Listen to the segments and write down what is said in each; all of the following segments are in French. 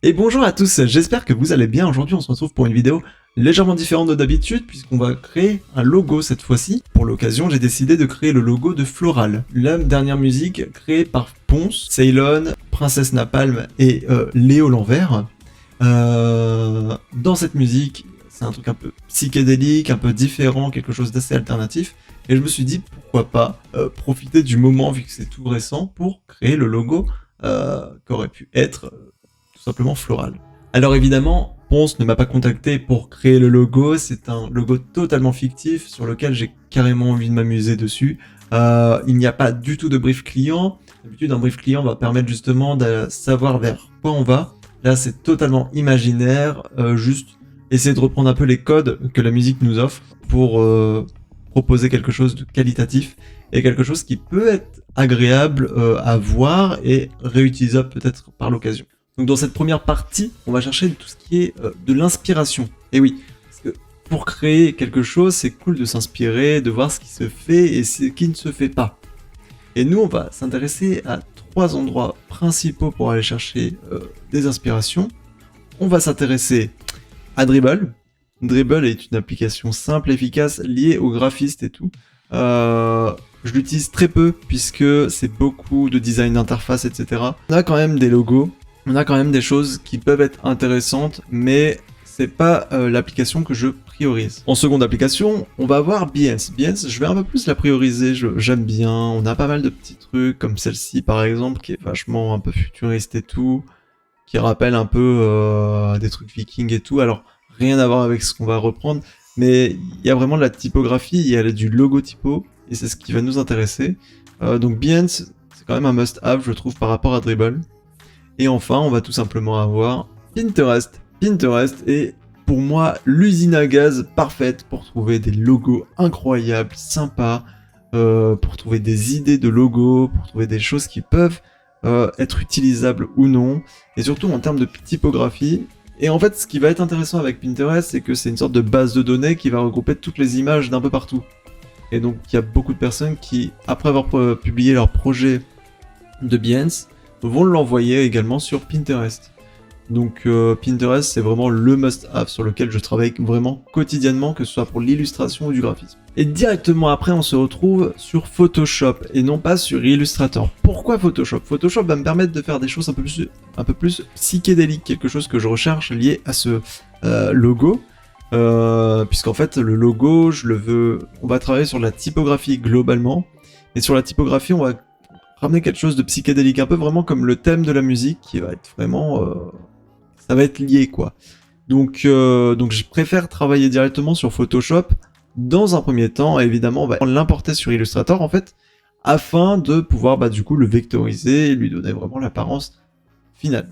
Et bonjour à tous, j'espère que vous allez bien. Aujourd'hui on se retrouve pour une vidéo légèrement différente de d'habitude puisqu'on va créer un logo cette fois-ci. Pour l'occasion j'ai décidé de créer le logo de Floral, la dernière musique créée par Ponce, Ceylon, Princesse Napalm et Léo l'Envers. Dans cette musique c'est un truc un peu psychédélique, un peu différent, quelque chose d'assez alternatif. Et je me suis dit pourquoi pas profiter du moment vu que c'est tout récent pour créer le logo qu'aurait pu être tout simplement Floral. Alors évidemment, Ponce ne m'a pas contacté pour créer le logo, c'est un logo totalement fictif sur lequel j'ai carrément envie de m'amuser dessus. Il n'y a pas du tout de brief client. D'habitude, un brief client va permettre justement de savoir vers quoi on va. Là, c'est totalement imaginaire, juste essayer de reprendre un peu les codes que la musique nous offre pour proposer quelque chose de qualitatif et quelque chose qui peut être agréable à voir et réutilisable peut-être par l'occasion. Donc dans cette première partie, on va chercher tout ce qui est de l'inspiration. Et oui, parce que pour créer quelque chose, c'est cool de s'inspirer, de voir ce qui se fait et ce qui ne se fait pas. Et nous, on va s'intéresser à 3 endroits principaux pour aller chercher des inspirations. On va s'intéresser à Dribbble. Dribbble est une application simple, efficace, liée aux graphistes et tout. Je l'utilise très peu puisque c'est beaucoup de design d'interface, etc. On a quand même des logos, on a quand même des choses qui peuvent être intéressantes, mais c'est pas l'application que je priorise. En seconde application, on va avoir Behance. Behance, je vais un peu plus la prioriser, j'aime bien. On a pas mal de petits trucs comme celle-ci par exemple, qui est vachement un peu futuriste et tout, qui rappelle un peu des trucs vikings et tout. Alors, rien à voir avec ce qu'on va reprendre, mais il y a vraiment de la typographie, il y a du logo typo, et c'est ce qui va nous intéresser. Donc Behance, c'est quand même un must-have, je trouve, par rapport à Dribbble. Et enfin, on va tout simplement avoir Pinterest. Pinterest est, pour moi, l'usine à gaz parfaite pour trouver des logos incroyables, sympas, pour trouver des idées de logos, pour trouver des choses qui peuvent être utilisables ou non, et surtout en termes de typographie. Et en fait, ce qui va être intéressant avec Pinterest, c'est que c'est une sorte de base de données qui va regrouper toutes les images d'un peu partout. Et donc, il y a beaucoup de personnes qui, après avoir publié leur projet de Behance, vont l'envoyer également sur Pinterest. Donc, Pinterest, c'est vraiment le must-have sur lequel je travaille vraiment quotidiennement, que ce soit pour l'illustration ou du graphisme. Et directement après, on se retrouve sur Photoshop et non pas sur Illustrator. Pourquoi Photoshop ? Photoshop va me permettre de faire des choses un peu plus psychédéliques, quelque chose que je recherche lié à ce logo. Puisqu'en fait, le logo, on va travailler sur la typographie globalement. Et sur la typographie, on va ramener quelque chose de psychédélique, un peu vraiment comme le thème de la musique, qui va être vraiment... ça va être lié, quoi. Donc je préfère travailler directement sur Photoshop dans un premier temps, et évidemment on va l'importer sur Illustrator en fait, afin de pouvoir du coup le vectoriser et lui donner vraiment l'apparence finale.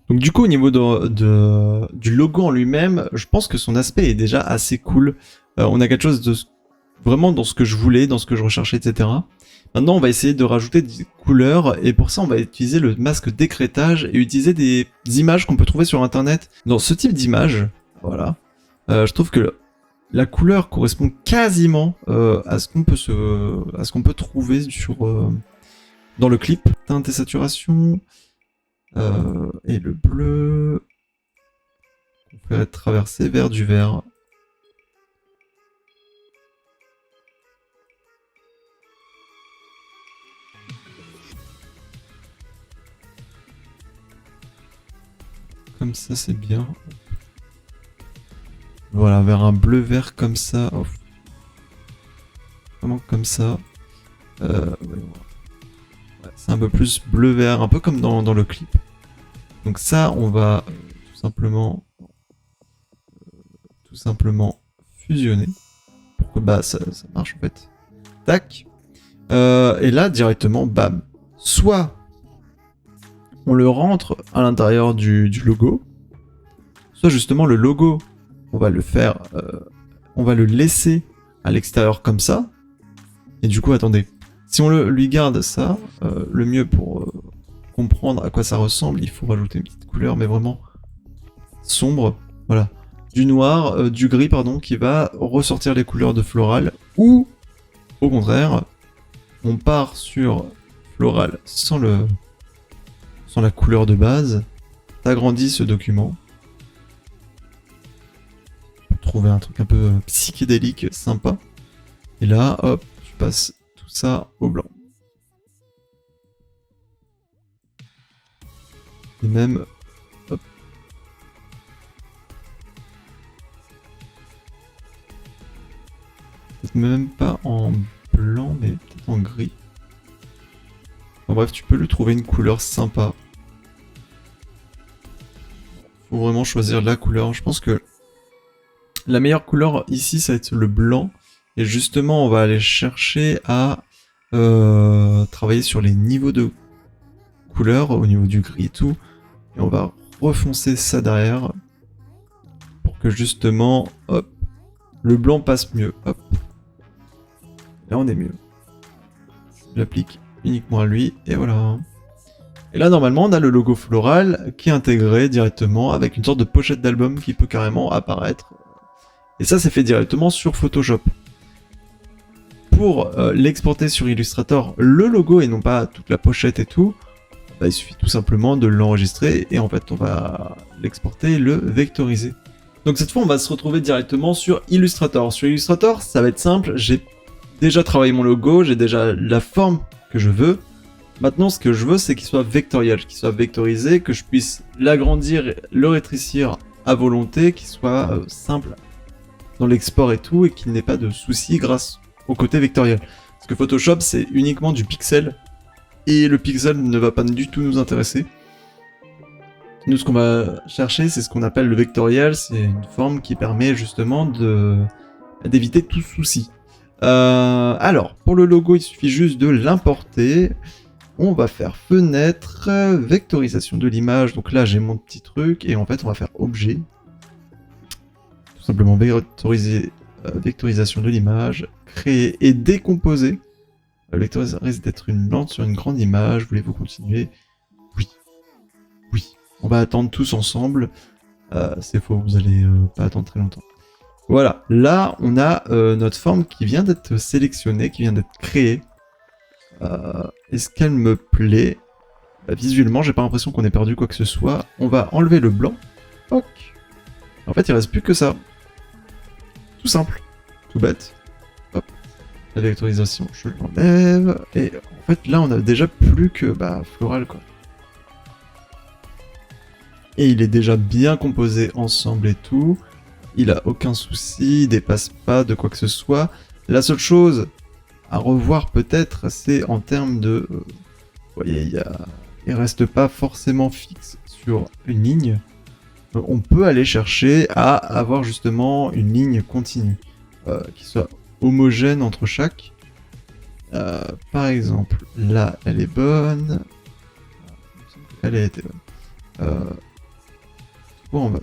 Donc du coup au niveau du logo en lui-même, je pense que son aspect est déjà assez cool. On a quelque chose de vraiment dans ce que je voulais, dans ce que je recherchais, etc. Maintenant on va essayer de rajouter des couleurs et pour ça on va utiliser le masque d'écrêtage et utiliser des images qu'on peut trouver sur internet. Dans ce type d'image, voilà, je trouve que la couleur correspond quasiment à ce qu'on peut trouver dans le clip. Teinte et saturation. Et le bleu. On ferait traverser vers du vert. Comme ça, c'est bien. Voilà, vers un bleu-vert comme ça. Oh. Vraiment comme ça. Ouais, c'est un peu plus bleu-vert, un peu comme dans le clip. Donc ça, on va tout simplement fusionner pour que bah ça marche en fait. Tac. Et là, directement, bam. Soit on le rentre à l'intérieur du logo, soit justement le logo, on va le faire, on va le laisser à l'extérieur comme ça. Et du coup, attendez, si on lui garde ça, le mieux pour comprendre à quoi ça ressemble, il faut rajouter une petite couleur, mais vraiment sombre, voilà. Du noir, du gris, pardon, qui va ressortir les couleurs de floral, ou au contraire, on part sur floral sans la couleur de base, t'agrandis ce document, pour trouver un truc un peu psychédélique, sympa, et là, hop, tu passes tout ça au blanc. Et même, hop. Peut-être même pas en blanc, mais peut-être en gris. Enfin, bref, tu peux lui trouver une couleur sympa. Faut vraiment choisir la couleur. Je pense que la meilleure couleur ici, ça va être le blanc. Et justement, on va aller chercher à travailler sur les niveaux de couleur, au niveau du gris et tout. Et on va refoncer ça derrière pour que justement, hop, le blanc passe mieux. Hop. Là, on est mieux. J'applique uniquement à lui, et voilà. Et là, normalement, on a le logo floral qui est intégré directement avec une sorte de pochette d'album qui peut carrément apparaître. Et ça, c'est fait directement sur Photoshop. Pour l'exporter sur Illustrator, le logo et non pas toute la pochette et tout, bah, il suffit tout simplement de l'enregistrer et en fait, on va l'exporter et le vectoriser. Donc cette fois, on va se retrouver directement sur Illustrator. Sur Illustrator, ça va être simple. J'ai déjà travaillé mon logo, j'ai déjà la forme que je veux. Maintenant, ce que je veux, c'est qu'il soit vectoriel, qu'il soit vectorisé, que je puisse l'agrandir, le rétrécir à volonté, qu'il soit simple dans l'export et tout, et qu'il n'ait pas de soucis grâce au côté vectoriel. Parce que Photoshop, c'est uniquement du pixel, et le pixel ne va pas du tout nous intéresser. Nous, ce qu'on va chercher, c'est ce qu'on appelle le vectoriel, c'est une forme qui permet justement d'éviter tout souci. Alors, pour le logo, il suffit juste de l'importer. On va faire fenêtre, vectorisation de l'image. Donc là, j'ai mon petit truc, et en fait, on va faire objet. Tout simplement vectorisation de l'image, créer et décomposer. Le vecteur risque d'être une lente sur une grande image. Voulez-vous continuer? Oui. Oui. On va attendre tous ensemble. C'est faux, vous allez pas attendre très longtemps. Voilà, là on a notre forme qui vient d'être sélectionnée, qui vient d'être créée. Est-ce qu'elle me plaît? Visuellement, j'ai pas l'impression qu'on ait perdu quoi que ce soit. On va enlever le blanc. Toc. En fait, il reste plus que ça. Tout simple, tout bête. Hop. La vectorisation, je l'enlève. Et en fait, là, on a déjà plus que floral, quoi. Et il est déjà bien composé ensemble et tout. Il a aucun souci, il dépasse pas de quoi que ce soit. La seule chose à revoir peut-être, c'est en termes de... vous voyez, il reste pas forcément fixe sur une ligne. On peut aller chercher à avoir justement une ligne continue, qui soit homogène entre chaque. Par exemple, là, elle est bonne. Elle a été bonne. Bon, on va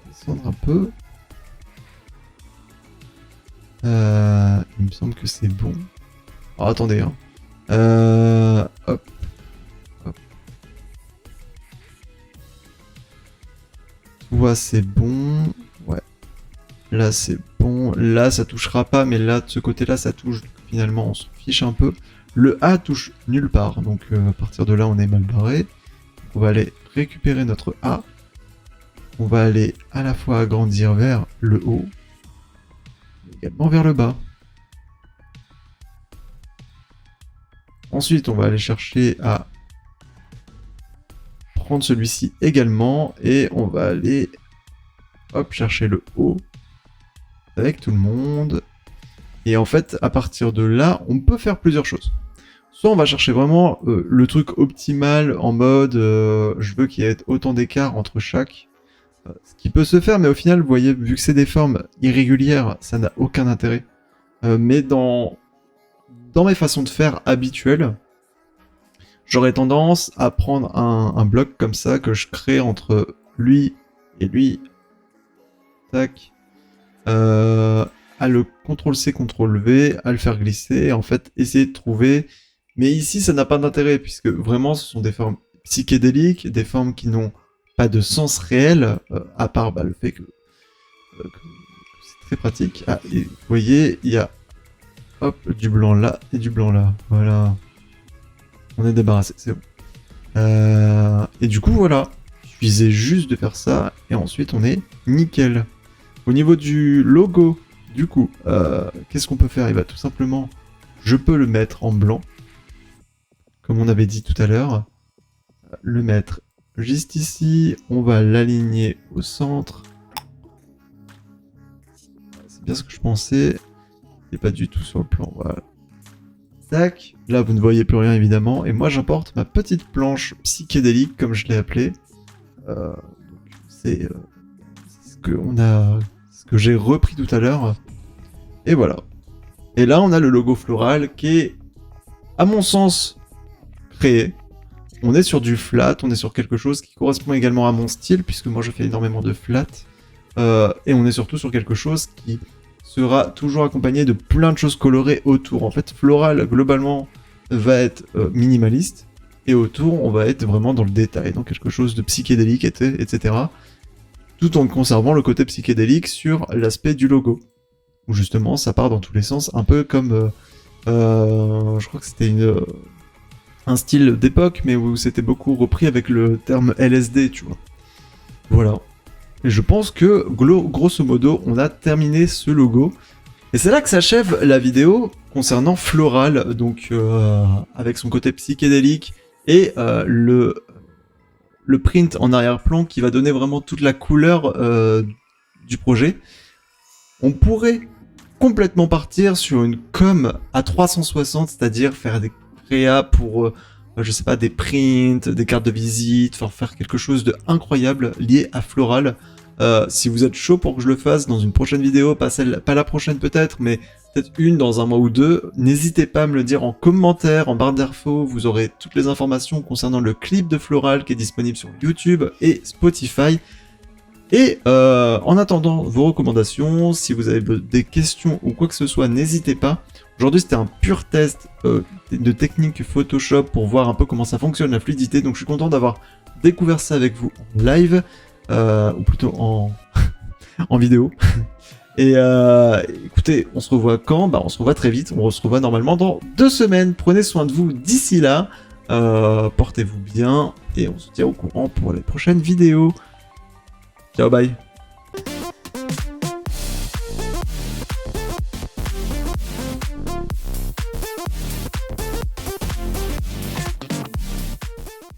descendre un peu. Il me semble que c'est bon. Alors attendez, hein. Hop. Hop. Tu vois, c'est bon. Ouais. là c'est bon, là ça touchera pas, mais là de ce côté-là ça touche, donc finalement on s'en fiche un peu. Le A touche nulle part, donc à partir de là on est mal barré. On va aller récupérer notre A. On va aller à la fois agrandir vers le haut, mais également vers le bas. Ensuite on va aller chercher à prendre celui-ci également, et on va aller hop, chercher le haut avec tout le monde. Et en fait, à partir de là, on peut faire plusieurs choses. Soit on va chercher vraiment le truc optimal en mode je veux qu'il y ait autant d'écart entre chaque. Ce qui peut se faire, mais au final, vous voyez, vu que c'est des formes irrégulières, ça n'a aucun intérêt. Mais dans mes façons de faire habituelles, j'aurais tendance à prendre un bloc comme ça que je crée entre lui et lui. Tac. À le CTRL-C, CTRL-V, à le faire glisser, et en fait, essayer de trouver... Mais ici, ça n'a pas d'intérêt, puisque vraiment, ce sont des formes psychédéliques, des formes qui n'ont pas de sens réel, à part le fait que c'est très pratique. Ah, et vous voyez, il y a hop, du blanc là et du blanc là. Voilà. On est débarrassé, c'est bon. Et du coup, voilà. Il suffisait juste de faire ça, et ensuite, on est nickel. Au niveau du logo, du coup, qu'est-ce qu'on peut faire? Il va tout simplement, je peux le mettre en blanc, comme on avait dit tout à l'heure. Le mettre juste ici, on va l'aligner au centre. C'est bien ce que je pensais. Il n'est pas du tout sur le plan, voilà. Tac, là vous ne voyez plus rien évidemment, et moi j'importe ma petite planche psychédélique, comme je l'ai appelée. C'est ce que j'ai repris tout à l'heure. Et voilà. Et là on a le logo floral qui est, à mon sens, créé. On est sur du flat, on est sur quelque chose qui correspond également à mon style, puisque moi je fais énormément de flat. Et on est surtout sur quelque chose qui sera toujours accompagné de plein de choses colorées autour. En fait, floral, globalement, va être minimaliste, et autour, on va être vraiment dans le détail, dans quelque chose de psychédélique, etc. Tout en conservant le côté psychédélique sur l'aspect du logo, où justement, ça part dans tous les sens, un peu comme... je crois que c'était un style d'époque, mais où c'était beaucoup repris avec le terme LSD, tu vois. Voilà. Et je pense que, grosso modo, on a terminé ce logo. Et c'est là que s'achève la vidéo concernant Floral, donc avec son côté psychédélique et le print en arrière-plan qui va donner vraiment toute la couleur du projet. On pourrait complètement partir sur une com à 360, c'est-à-dire faire des créas pour, je sais pas, des prints, des cartes de visite, faire quelque chose de incroyable lié à Floral. Si vous êtes chaud pour que je le fasse dans une prochaine vidéo, pas la prochaine peut-être, mais peut-être une dans un mois ou deux, n'hésitez pas à me le dire en commentaire, en barre d'infos. Vous aurez toutes les informations concernant le clip de Floral qui est disponible sur YouTube et Spotify. Et en attendant vos recommandations, si vous avez des questions ou quoi que ce soit, n'hésitez pas. Aujourd'hui c'était un pur test de technique Photoshop pour voir un peu comment ça fonctionne, la fluidité, donc je suis content d'avoir découvert ça avec vous en live, ou plutôt en, en vidéo. Et écoutez, on se revoit quand? On se revoit très vite, on se revoit normalement dans 2 semaines. Prenez soin de vous d'ici là, portez-vous bien, et on se tient au courant pour les prochaines vidéos. Ciao, bye.